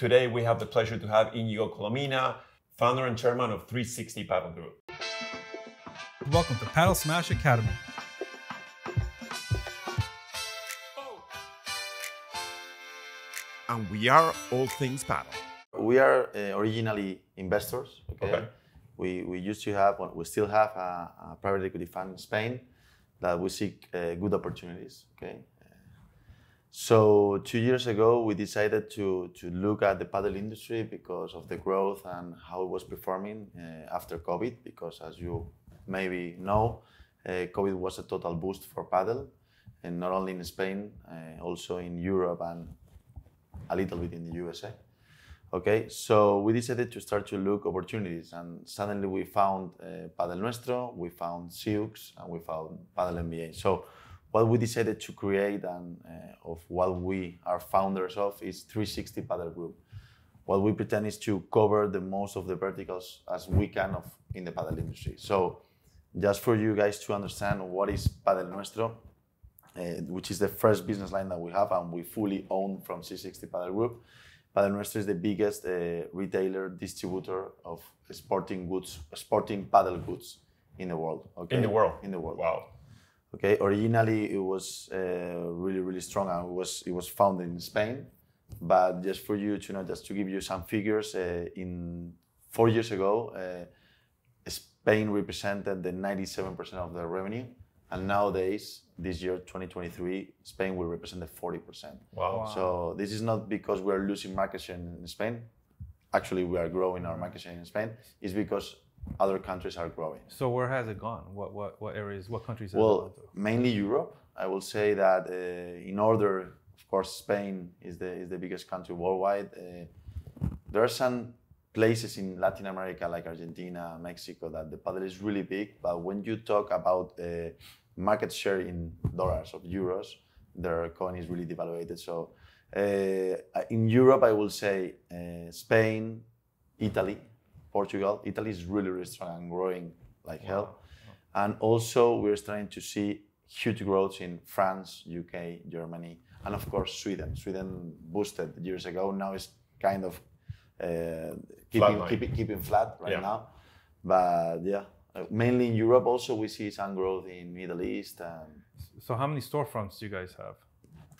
Today we have the pleasure to have Iñigo Colomina, founder and chairman of 360 Padel Group. Welcome to Paddle Smash Academy. And we are all things paddle. We are originally investors. Okay. We used to have, we still have a private equity fund in Spain that we seek good opportunities. Okay. So 2 years ago, we decided to look at the paddle industry because of the growth and how it was performing after COVID. Because as you maybe know, COVID was a total boost for paddle, and not only in Spain, also in Europe and a little bit in the USA. Okay, so we decided to start to look opportunities, and suddenly we found Padel Nuestro, we found Siux, and we found Padel MBA. So what we decided to create and of what we are founders of is 360 Padel Group. What we pretend is to cover the most of the verticals as we can in the paddle industry. So just for you guys to understand what is Padel Nuestro, which is the first business line that we have and we fully own from 360 Padel Group. Padel Nuestro is the biggest retailer distributor of sporting paddle goods in the world. Okay? In the world? In the world. Wow. Okay, originally it was really strong and it was founded in Spain. But just for you to know, just to give you some figures, in 4 years ago, Spain represented the 97% of the revenue. And nowadays, this year, 2023, Spain will represent the 40%. Wow. So this is not because we're losing market share in Spain. Actually, we are growing our market share in Spain. It's because other countries are growing. So where has it gone? What areas, what countries? Well, mainly Europe. I will say that in order, of course, Spain is the biggest country worldwide. There are some places in Latin America like Argentina, Mexico, that the paddle is really big. But when you talk about market share in dollars or euros, their coin is really devaluated. So in Europe, I will say Spain, Italy, Portugal. Italy is really strong and growing like hell. And also we're starting to see huge growth in France, UK, Germany, and of course Sweden. Sweden boosted years ago. Now it's kind of keeping flat right now. But yeah, mainly in Europe also we see some growth in Middle East. So how many storefronts do you guys have?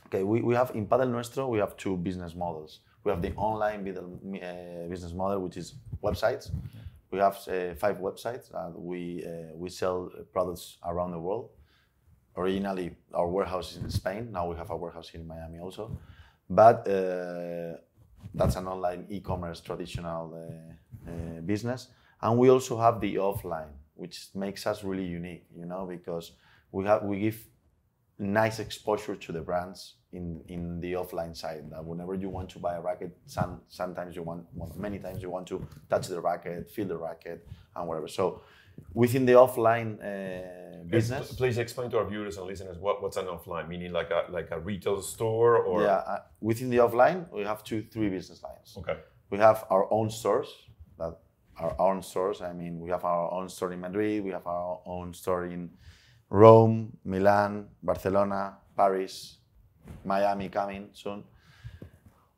Okay, we have in Padel Nuestro, we have two business models. We have the online business model, which is websites. We have 5 websites and we sell products around the world. Originally, our warehouse is in Spain. Now we have a warehouse here in Miami also. But that's an online e-commerce traditional business. And we also have the offline, which makes us really unique, you know, because we give nice exposure to the brands in the offline side. Whenever you want to buy a racket, many times you want to touch the racket, feel the racket, and whatever. So within the offline business, please explain to our viewers and listeners what's an offline, meaning like a retail store or within the offline we have 3 business lines. Okay. We have our own stores. I mean, we have our own store in Madrid. We have our own store in Rome, Milan, Barcelona, Paris, Miami coming soon.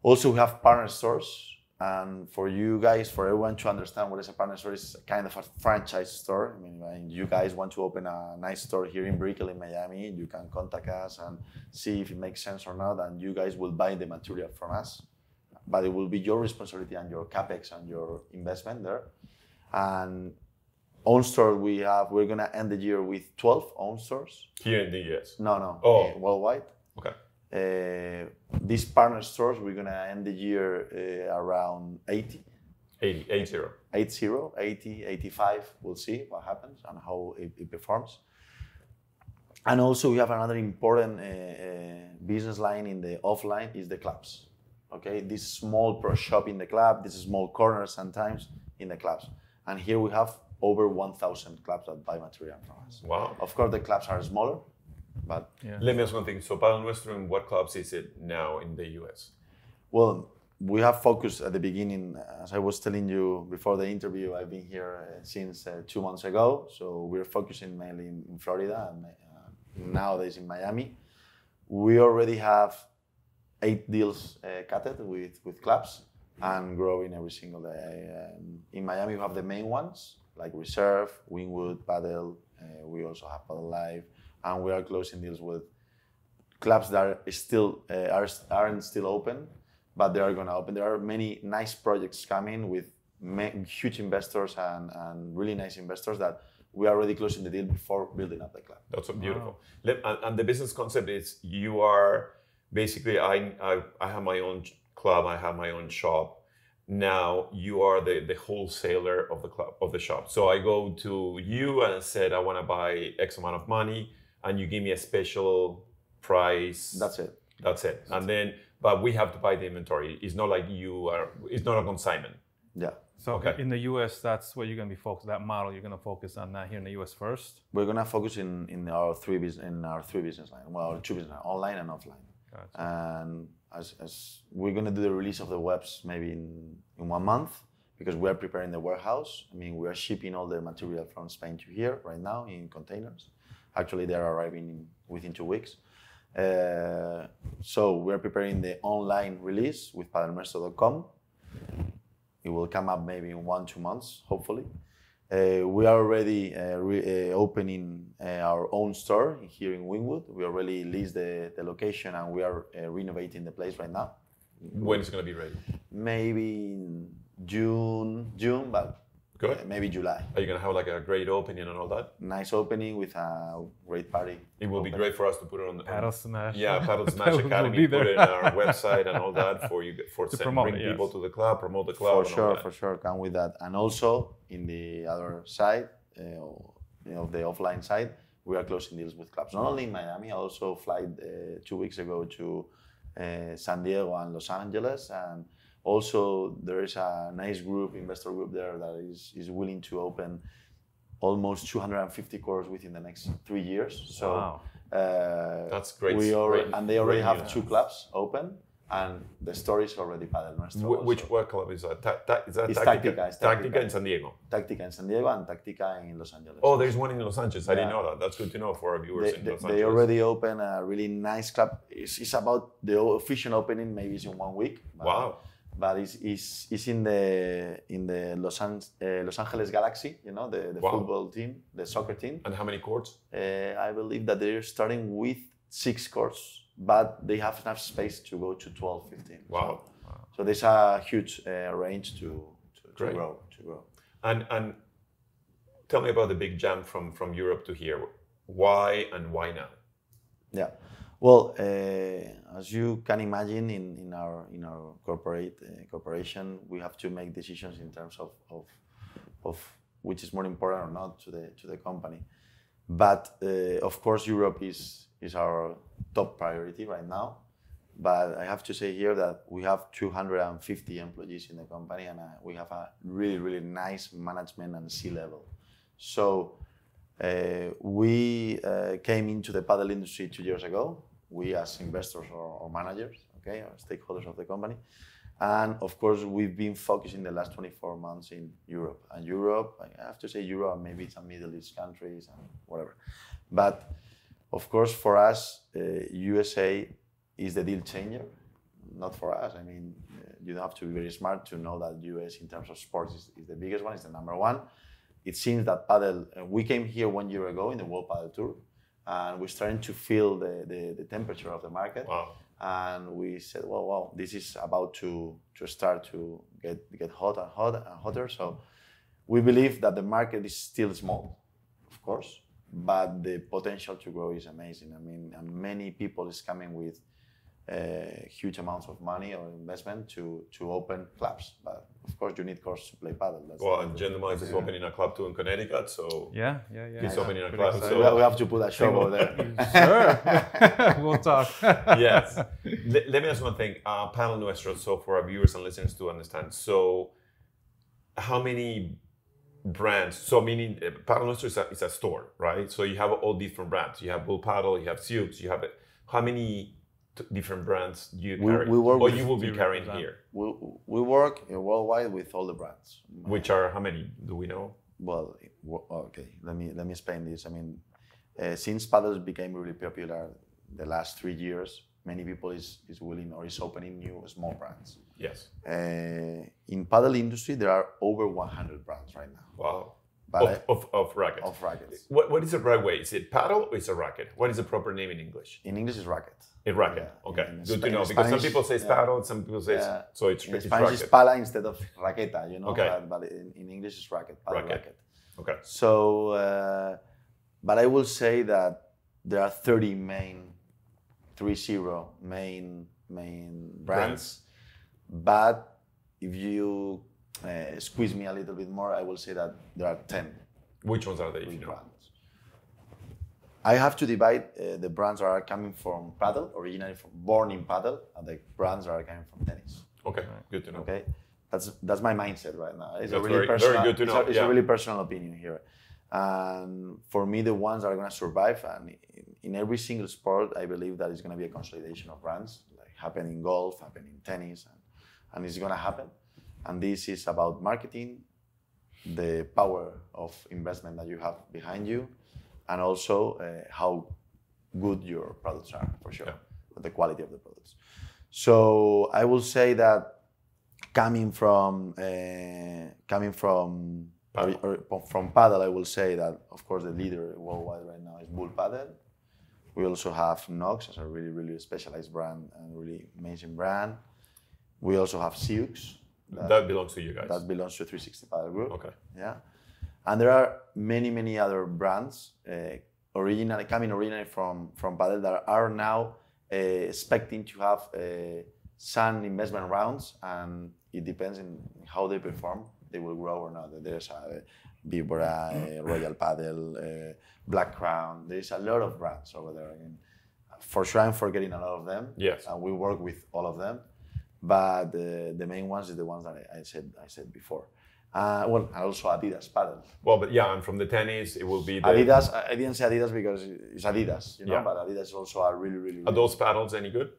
Also, we have partner stores. And for you guys, for everyone to understand what is a partner store, is kind of a franchise store. I mean, when you guys want to open a nice store here in Brickell in Miami, you can contact us and see if it makes sense or not. And you guys will buy the material from us. But it will be your responsibility and your capex and your investment there. And own store we're gonna end the year with 12 own stores. Here in the US? No. Oh. Worldwide. Okay. These partner stores, we're gonna end the year around 80. 80. 80, 85. We'll see what happens and how it performs. And also we have another important business line in the offline is the clubs. Okay, this small pro shop in the club, this small corner sometimes in the clubs. And here we have over 1,000 clubs that buy material from us. Wow. Of course, the clubs are smaller, but... Yeah. Let me ask one thing. So Padel Nuestro, in what clubs is it now in the US? Well, we have focused at the beginning, as I was telling you before the interview, I've been here since 2 months ago. So we're focusing mainly in Florida and nowadays in Miami. We already have 8 deals cut with clubs. and growing every single day. In Miami, we have the main ones like Reserve, Wingwood, Padel. We also have Padel Live, and we are closing deals with clubs that aren't still open, but they are going to open. There are many nice projects coming with huge investors and really nice investors that we are already closing the deal before building up the club. That's so beautiful. Wow. And the business concept is you are basically, I have my own club, I have my own shop. Now you are the wholesaler of the club, of the shop. So I go to you and I said, I want to buy X amount of money, and you give me a special price. That's it. And then, but we have to buy the inventory. It's not like it's not a consignment. Yeah. So in the US, that's what you're going to be focused. That model you're going to focus on that here in the US first. We're going to focus in our three business lines. Well, our two business lines, online and offline. Gotcha. And as we're going to do the release of the webs maybe in 1 month, because we are preparing the warehouse. I mean, we are shipping all the material from Spain to here right now in containers. Actually, they are arriving within 2 weeks. So we're preparing the online release with padelmaestro.com. It will come up maybe in 1-2 months, hopefully. We are already opening our own store here in Wingwood. We already leased the location, and we are renovating the place right now. When is it going to be ready? Maybe in June, but maybe July. Are you going to have like a great opening and all that? Nice opening with a great party. It will be great for us to put it on the Padel Smash. Yeah, Padel Smash Academy. Put it on our website and all that for bring people to the club, promote the club. For sure, come with that. And also in the other side, the offline side, we are closing deals with clubs. Not only in Miami, I also flight 2 weeks ago to San Diego and Los Angeles, and also there is a nice investor group there that is willing to open almost 250 courts within the next 3 years. So wow. That's great. And they already have 2 clubs open, and the store is already Padel Nuestro. Which club is that? Is that Tactica in San Diego? Tactica in San Diego and Tactica in Los Angeles. Oh, there's one in Los Angeles. I didn't know that. That's good to know for our viewers in Los Angeles. They already opened a really nice club. It's about the official opening, maybe it's in 1 week. Wow. But it's in the Los Angeles Galaxy, the football team, the soccer team. And how many courts? I believe that they're starting with 6 courts, but they have enough space to go to 12, 15. Wow. So there's a huge range to grow. And tell me about the big jump from Europe to here. Why and why now? Yeah. Well, as you can imagine, in our corporation, we have to make decisions in terms of which is more important or not to the company. But of course, Europe is our top priority right now. But I have to say here that we have 250 employees in the company, and we have a really, really nice management and C-level. So we came into the paddle industry 2 years ago. We as investors or managers, or stakeholders of the company. And of course, we've been focusing the last 24 months in Europe. And Europe, I have to say Europe, maybe some Middle East countries and whatever. But of course, for us, USA is the deal changer. Not for us. I mean, you have to be very smart to know that US in terms of sports is the biggest one, it's the number one. It seems that paddle, we came here 1 year ago in the World Padel Tour, and we're starting to feel the temperature of the market. Wow. And we said, well, this is about to start to get hotter and hotter. So we believe that the market is still small, of course, but the potential to grow is amazing. I mean, and many people is coming with huge amounts of money or investment to open clubs. But of course, you need courts to play paddle. And Gentleman is opening a club too in Connecticut, so yeah. He's opening a club. So we have to put a show over there. Sure, we'll talk. Yes. Let me ask one thing. Padel Nuestro, so for our viewers and listeners to understand. So, how many brands? So, meaning Padel Nuestro is a store, right? So you have all different brands. You have Bull Paddle, you have Sioux, you have how many different brands do you carry? You will be carrying here? We work worldwide with all the brands. Which are how many? Do we know? Well, okay. Let me explain this. I mean, since paddles became really popular the last 3 years, many people is willing or is opening new small brands. Yes. In paddle industry, there are over 100 brands right now. Wow. But Of rackets. of rackets. What is the right way? Is it paddle or is it racket? What is the proper name in English? In English, it's racket. It's racket. Yeah. Okay, In good to know, because some people say paddle, some people say so it's in it's Spanish racket. it's pala instead of raqueta, you know. Okay. But in English, it's racket. Paddle racket. Okay. So, but I will say that there are 30 main brands. But if you squeeze me a little bit more, I will say that there are 10 Which ones are they? If you know? brands. I have to divide the brands that are coming from paddle, originally born in paddle, and the brands that are coming from tennis. Okay, good to know. Okay, that's my mindset right now. It's That's a really personal, very good to know. It's a really personal opinion here. And for me, the ones that are going to survive, and in every single sport, I believe that it's going to be a consolidation of brands, like happen in golf, happen in tennis, and it's going to happen. And this is about marketing, the power of investment that you have behind you, and also how good your products are, for sure, the quality of the products. So I will say that coming from paddle, I will say that of course the leader worldwide right now is Bull Paddle. We also have Nox as a really, really specialized brand and really amazing brand. We also have Siux. That belongs to you guys. That belongs to 360 Padel Group. Okay. Yeah. And there are many, many other brands coming originally from Padel that are now expecting to have some investment rounds, and it depends on how they perform. They will grow or not. There's Vibra, Royal Padel, Black Crown. There's a lot of brands over there. Again, for sure, I'm forgetting a lot of them. Yes. And we work with all of them, but the main ones is the ones that I said before. Well, and also Adidas Padel. Well, but yeah, and from the tennis, it will be the Adidas. I didn't say Adidas because it's Adidas, you know. Yeah. But Adidas also are really, really, Are really, those paddles any good?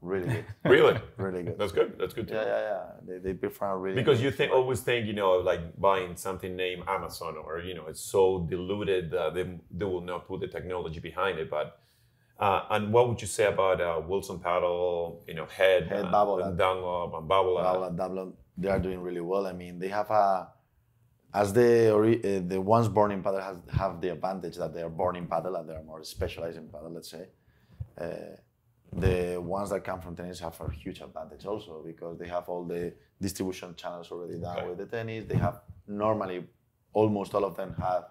really good. Really? Really good. That's good. That's good to know. Yeah. They perform really. Because good. you always think, like buying something named Amazon, or it's so diluted that they will not put the technology behind it. But and what would you say about Wilson Paddle? Head Babolat, and Dunlop and Babolat. Dunlop, they are doing really well. I mean, they have as the ones born in paddle have the advantage that they are born in paddle and they are more specialized in paddle. Let's say. The ones that come from tennis have a huge advantage also because they have all the distribution channels already done with the tennis. They have normally, almost all of them have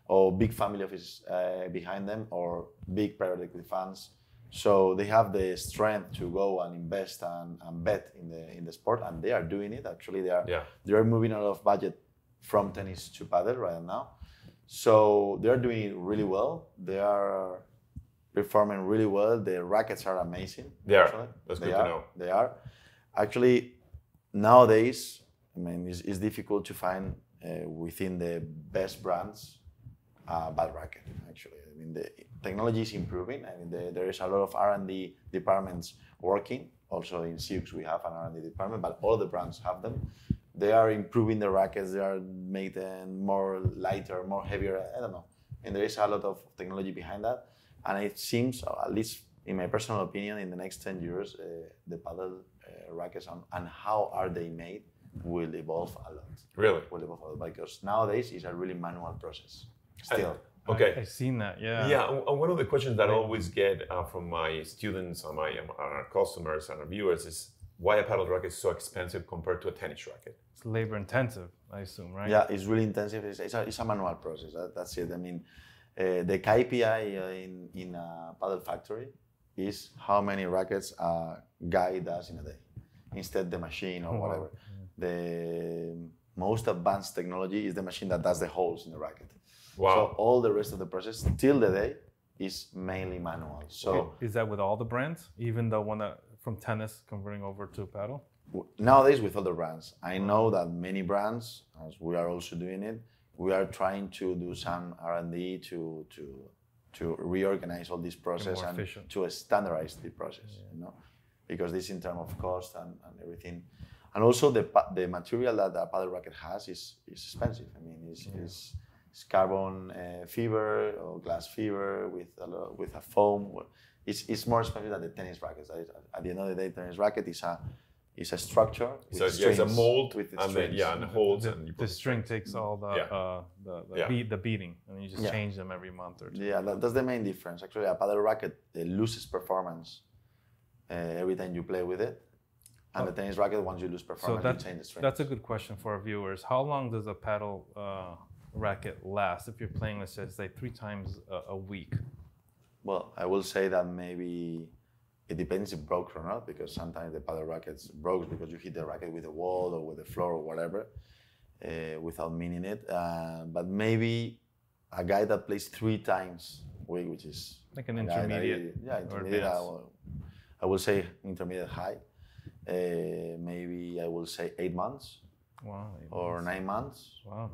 a big family office behind them or big private equity funds. So they have the strength to go and invest and bet in the sport, and they are doing it. Actually, they are moving a lot of budget from tennis to paddle right now. So they are doing it really well. They are performing really well. The rackets are amazing. They are. That's good to know. They are. Actually, nowadays, I mean, it's difficult to find within the best brands a bad racket. Actually, I mean, the technology is improving. I mean, there is a lot of R&D departments working. Also in Siux, we have an R&D department, but all the brands have them. They are improving the rackets. They are made more lighter, more heavier. I don't know. And there is a lot of technology behind that. And it seems, at least in my personal opinion, in the next 10 years, the paddle rackets and how are they made will evolve a lot. Really? Will evolve a lot because nowadays it's a really manual process. Still. Okay. I've seen that, yeah. Yeah, and one of the questions that I always get from my students and our customers and our viewers is why a paddle racket is so expensive compared to a tennis racket? It's labor intensive, I assume, right? Yeah, it's really intensive. It's a manual process. That's it. I mean, the KPI in a paddle factory is how many rackets a guy does in a day, instead the machine or whatever. The most advanced technology is the machine that does the holes in the racket. Wow. So all the rest of the process till the day is mainly manual. So is that with all the brands, even the one that from tennis converting over to paddle? Nowadays with other brands, I know that many brands, as we are also doing it, we are trying to do some R&D to reorganize all this process and to standardize the process, because this in terms of cost and everything. And also the material that a paddle racket has is expensive. I mean, it's carbon fiber or glass fiber with a foam. it's more expensive than the tennis rackets. At the end of the day, tennis racket is a structure. So with it's a mold with and strings. and holds. The string takes all the beating, and you just change them every month or two. Yeah, that's the main difference. Actually, a paddle racket loses performance every time you play with it. And the tennis racket, once you lose performance, you change the strings. That's a good question for our viewers. How long does a paddle racket last if you're playing, let's just say, 3 times a week? Well, I will say that maybe it depends if it broke or not, because sometimes the paddle rackets broke because you hit the racket with the wall or with the floor or whatever, without meaning it. But maybe a guy that plays 3 times a week, which is like an intermediate. Intermediate. I will say intermediate high. Maybe I will say 8 months. Wow. 8 or 9 months. Wow.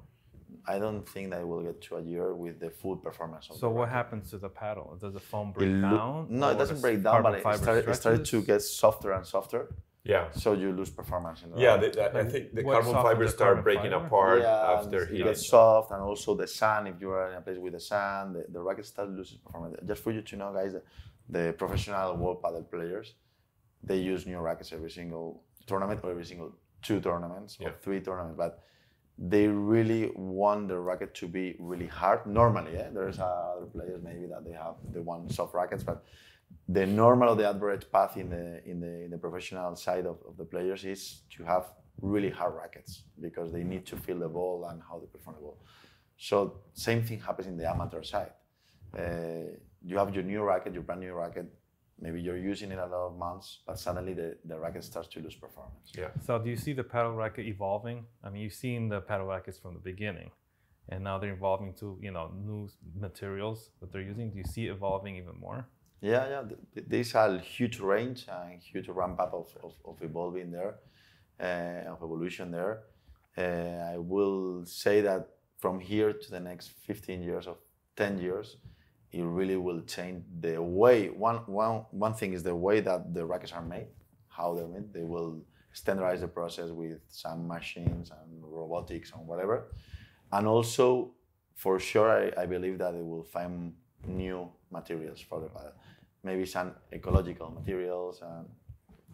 I don't think that I will get to a year with the full performance of So what happens to the paddle? Does the foam break down? No, it doesn't break down, but it started to get softer and softer. Yeah. So you lose performance in the I think the carbon fibers start breaking apart after heating. It gets soft, and also the sand, if you are in a place with the sand, the racket starts losing performance. Just for you to know, guys, the professional world paddle players, they use new rackets every single tournament or every single 2 tournaments or 3 tournaments, but they really want the racket to be really hard. Normally, there's other players maybe that they want soft rackets, but the normal, the average path in the professional side of the players is to have really hard rackets because they need to feel the ball and how they perform the ball. So same thing happens in the amateur side. You have your new racket, your brand new racket. Maybe you're using it a lot of months, but suddenly the racket starts to lose performance. Yeah. So do you see the paddle racket evolving? I mean, you've seen the paddle rackets from the beginning, and now they're evolving to new materials that they're using. Do you see it evolving even more? Yeah. There's a huge range and huge ramp up of evolving there, of evolution there. I will say that from here to the next 15 years or 10 years, it really will change the way. One thing is the way that the rackets are made, how they're made. They will standardize the process with some machines and robotics and whatever. And also, for sure, I believe that they will find new materials for the paddle. Maybe some ecological materials and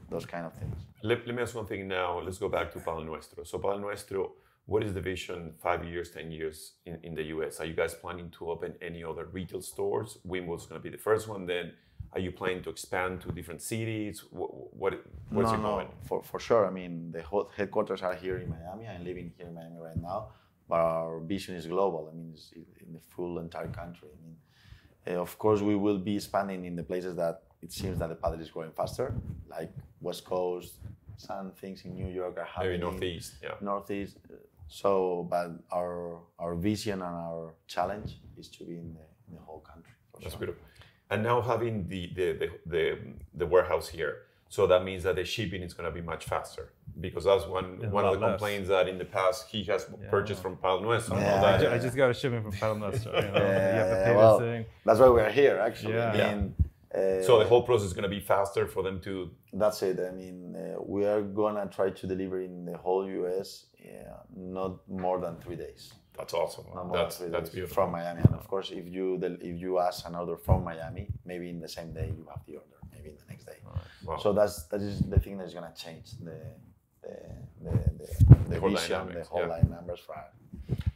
those kind of things. Let me ask one thing now. Let's go back to Padel Nuestro. So Padel Nuestro, what is the vision 5 years, 10 years in the US? Are you guys planning to open any other retail stores? Wimbledon's going to be the first one. Then are you planning to expand to different cities? What's your going? For sure. I mean, the whole headquarters are here in Miami. I'm living here in Miami right now. But our vision is global. I mean, it's in the full entire country. I mean, of course, we will be expanding in the places that it seems that the paddle is growing faster, like West Coast. Some things in New York are happening. Maybe Northeast, Northeast. So, but our vision and our challenge is to be in the whole country. That's beautiful. And now having the warehouse here, so that means that the shipping is going to be much faster, because that's one of the complaints that in the past he has purchased from Padel Nuestro. I just got a shipment from Padel Nuestro. You have to pay this thing. That's why we're here, actually. Yeah. I mean, so the whole process is going to be faster for them to. That's it. I mean, we are gonna try to deliver in the whole US, not more than 3 days. That's awesome. That's beautiful. From Miami, and of course, if you ask an order from Miami, maybe in the same day you have the order, maybe in the next day. Right. Wow. So that is the thing that's gonna change the whole vision, dynamics, the whole line numbers for.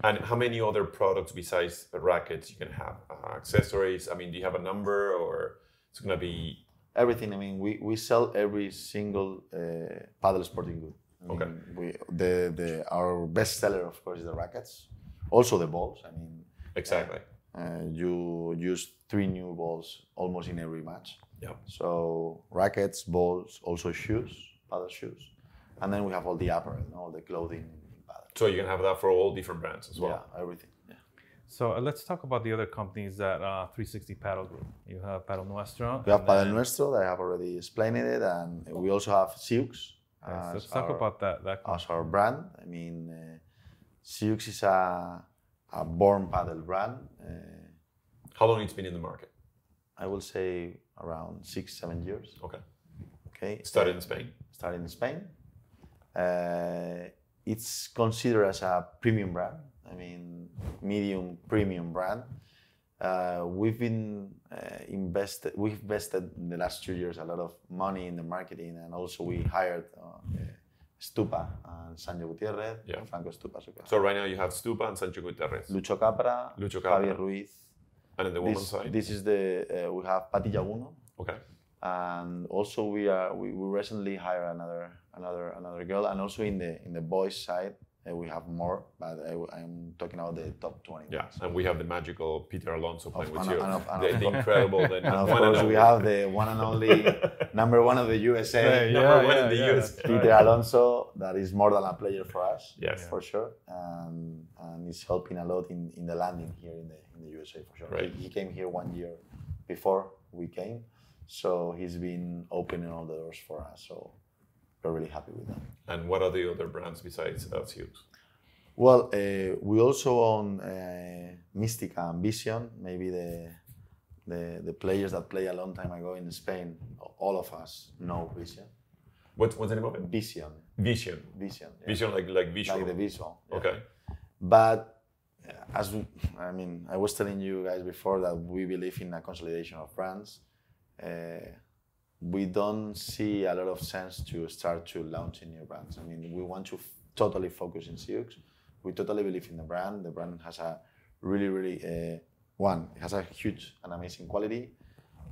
And how many other products besides rackets you can have? Accessories. I mean, do you have a number, or it's gonna be everything? I mean, we sell every single paddle sporting good. Our best seller, of course, is the rackets. Also the balls. I mean, exactly. You use 3 new balls almost in every match. Yeah. So rackets, balls, also shoes, paddle shoes, and then we have all the apparel, all the clothing. So you can have that for all different brands as well. Yeah, everything. Yeah. So let's talk about the other companies that 360 Padel Group. You have Padel Nuestro. We have Padel Nuestro that I have already explained it, and we also have Siux. Let's talk about that as our brand. I mean, Siux is a born paddle brand. How long it's been in the market? I will say around 6-7 years. Okay. Started in Spain. Started in Spain. It's considered as a premium brand. I mean, medium premium brand. We've invested in the last 2 years a lot of money in the marketing, and also we hired Stupa and Sancho Gutierrez, Franco Stupa. So right now you have Stupa and Sancho Gutierrez. Lucho Capra, Javier Ruiz. And in the women's side? This is we have Pati Yaguno. Okay. And also we recently hired another girl, and also in the boys side we have more, but I'm talking about the top 20. Yeah, ones. and we have the magical Peter Alonso playing with you. The incredible. And of course we have the one and only number one of the USA. Number one in the USA. Peter Alonso, that is more than a player for us. Yes. For sure. And he's helping a lot in the landing here in the USA for sure. Right. He came here 1 year before we came. So he's been opening all the doors for us. So we're really happy with that. And what are the other brands besides Sioux? Well, we also own Mystica and Vision. Maybe the players that play a long time ago in Spain, all of us know Vision. What's the name of it? Vision. Vision. Vision. Yeah. Vision like visual. Like the visual. Yeah. Okay. But I was telling you guys before that we believe in a consolidation of brands. We don't see a lot of sense to start to launching new brands. I mean, we want to totally focus in Sioux. We totally believe in the brand. The brand has a really, it has a huge and amazing quality.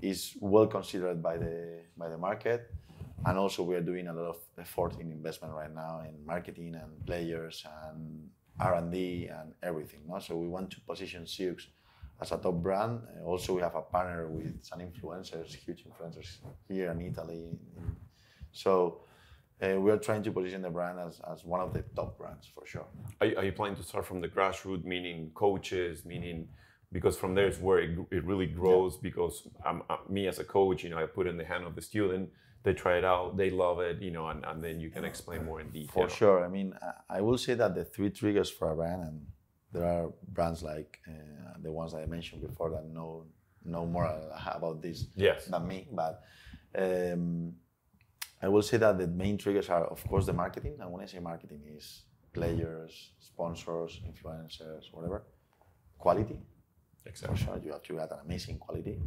Is well considered by the market, and also we are doing a lot of effort in investment right now in marketing and players and R&D and everything. No? So we want to position Sioux as a top brand. Also, we have a partner with some influencers, huge influencers here in Italy. So we are trying to position the brand as one of the top brands for sure. Are you planning to start from the grassroots, meaning coaches, because from there is where it really grows? Yeah. Because me as a coach, I put in the hand of the student, they try it out, they love it, and then you can explain more in detail. For sure. I mean, I will say that the 3 triggers for a brand, and there are brands like the ones I mentioned before that know more about this than me. But I will say that the main triggers are, of course, the marketing. And when I say marketing, is players, sponsors, influencers, whatever. Quality. Exactly. For sure, you have to have an amazing quality.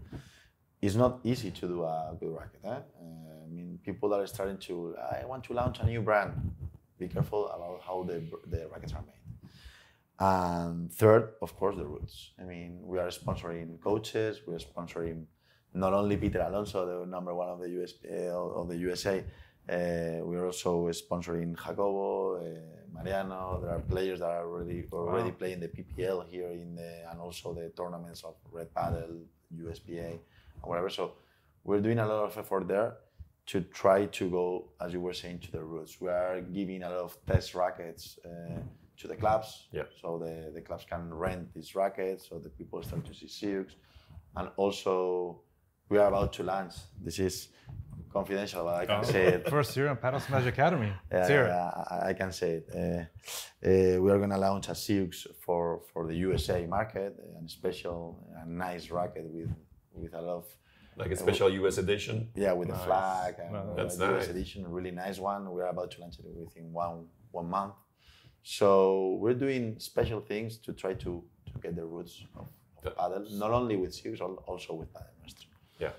It's not easy to do a good racket. I mean, people that are starting to, I want to launch a new brand. Be careful about how the rackets are made. And third, of course, the roots. I mean, we are sponsoring coaches. We are sponsoring not only Peter Alonso, the number one of the USA. We are also sponsoring Jacobo, Mariano. There are players that are already playing the PPL here and also the tournaments of Red Padel, USPA, and whatever. So we're doing a lot of effort there to try to go, as you were saying, to the roots. We are giving a lot of test rackets to the clubs, so the clubs can rent these rackets, so the people start to see Sioux. And also, we are about to launch. This is confidential, but I can say it. First year in Padel Smash Academy. I can say it. We are going to launch a Sioux for the USA market, a nice racket with a lot of... Like a special US edition? Yeah, with the flag and that's a US edition, a really nice one. We are about to launch it within one month. So we're doing special things to try to get the roots of Padel, not only with Sioux, also with Padel Nuestro. Yeah,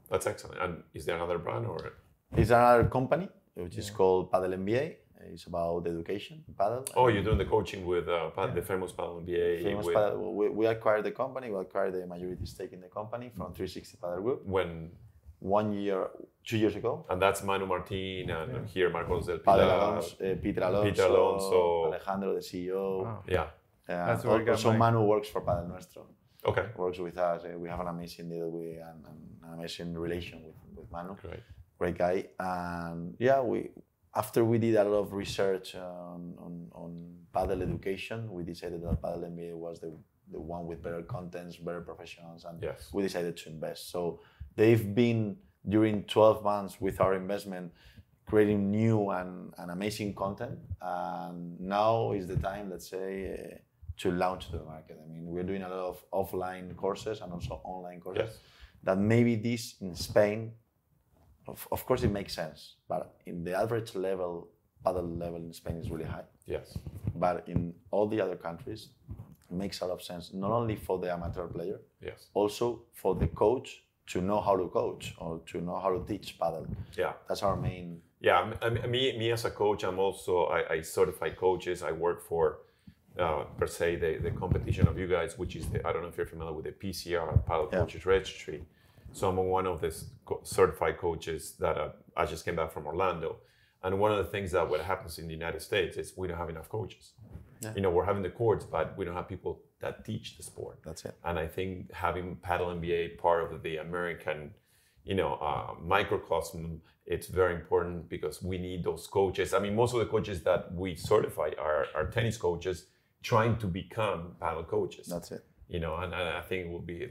that's excellent. And is there another brand or? It's another company which is called Padel MBA. It's about education, Padel. Oh, you're doing the coaching with the famous Padel MBA. We acquired the company. We acquired the majority stake in the company from 360 Padel Group. When? 2 years ago. And that's Manu Martin and here Marcos del Pilar. Peter Alonso, Alejandro, the CEO. Oh. Yeah. That's where also Manu works for Padel Nuestro. Okay. Works with us. We have an amazing deal and an amazing relation with Manu. Great guy. And after we did a lot of research on Padel education, we decided that Padel MBA was the one with better contents, better professionals, and we decided to invest. So they've been, during 12 months with our investment, creating new and amazing content. And now is the time, let's say, to launch to the market. I mean, we're doing a lot of offline courses and also online courses. That maybe this in Spain, of course it makes sense, but in the average level, Padel level in Spain is really high. Yes. But in all the other countries, makes a lot of sense, not only for the amateur player, Yes. also for the coach to know how to coach or to know how to teach paddle. Yeah. That's our main. Yeah, me as a coach, I certify coaches. I work for, per se, the competition of you guys, which is I don't know if you're familiar with the PCR, Paddle Coaches Registry. So I'm one of the certified coaches that I just came back from Orlando. And one of the things that what happens in the United States is we don't have enough coaches. Yeah. You know, we're having the courts, but we don't have people that teach the sport. That's it. And I think having Paddle NBA part of the American, microcosm, it's very important because we need those coaches. I mean, most of the coaches that we certify are tennis coaches trying to become paddle coaches. That's it. You know, and I think it will be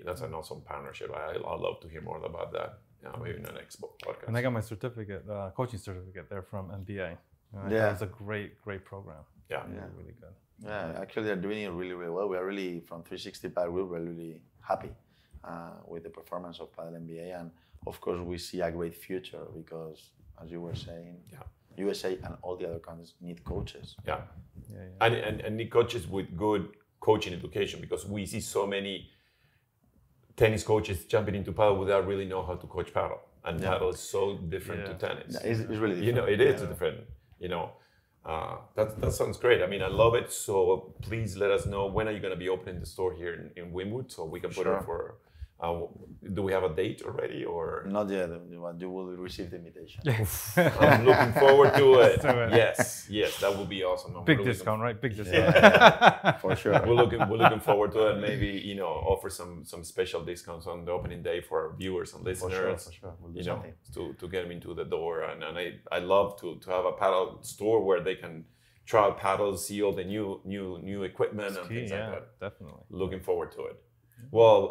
that's an awesome partnership. I'd love to hear more about that. Maybe in the next podcast. And I got my certificate, coaching certificate there from NBA. Yeah, it's a great program. Yeah, really good. Yeah, actually they're doing it really, really well. We are really, from 360 Padel Group, we're really happy with the performance of Padel NBA. And of course, we see a great future because, as you were saying, USA and all the other countries need coaches. Yeah. And need coaches with good coaching education, because we see so many tennis coaches jumping into paddle without really know how to coach paddle. And paddle is so different to tennis. Yeah, it's really different. You know, it is different. You know, that sounds great. I mean, I love it. So please let us know, when are you going to be opening the store here in Wynwood, so we can put it for. Do we have a date already, or not yet? You will receive the invitation. I'm looking forward to it. Yes, that will be awesome. Big discount, right? Big discount. For sure. We're looking forward to it. Maybe offer some special discounts on the opening day for our viewers and listeners. For sure. We'll do something to get them into the door. And I love to have a paddle store where they can try paddles, see all the new equipment and things like that. Definitely. Looking forward to it. Well,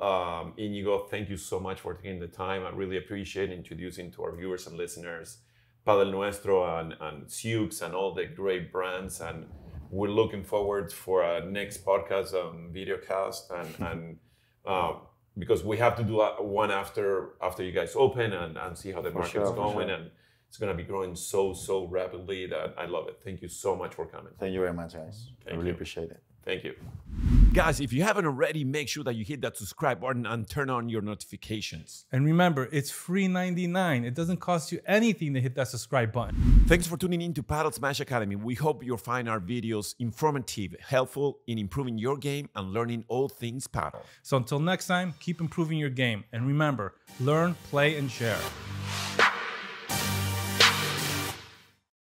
Iñigo, thank you so much for taking the time. I really appreciate introducing to our viewers and listeners Padel Nuestro and Siux and all the great brands. And we're looking forward for our next podcast, video cast, and because we have to do one after you guys open and see how the market's going. And it's going to be growing so rapidly that I love it. Thank you so much for coming. Thank you very much, guys. I really appreciate it. Thank you. Guys, if you haven't already, make sure that you hit that subscribe button and turn on your notifications. And remember, it's free $99. It doesn't cost you anything to hit that subscribe button. Thanks for tuning in to Padel Smash Academy. We hope you'll find our videos informative, helpful in improving your game and learning all things paddle. So until next time, keep improving your game. And remember, learn, play, and share.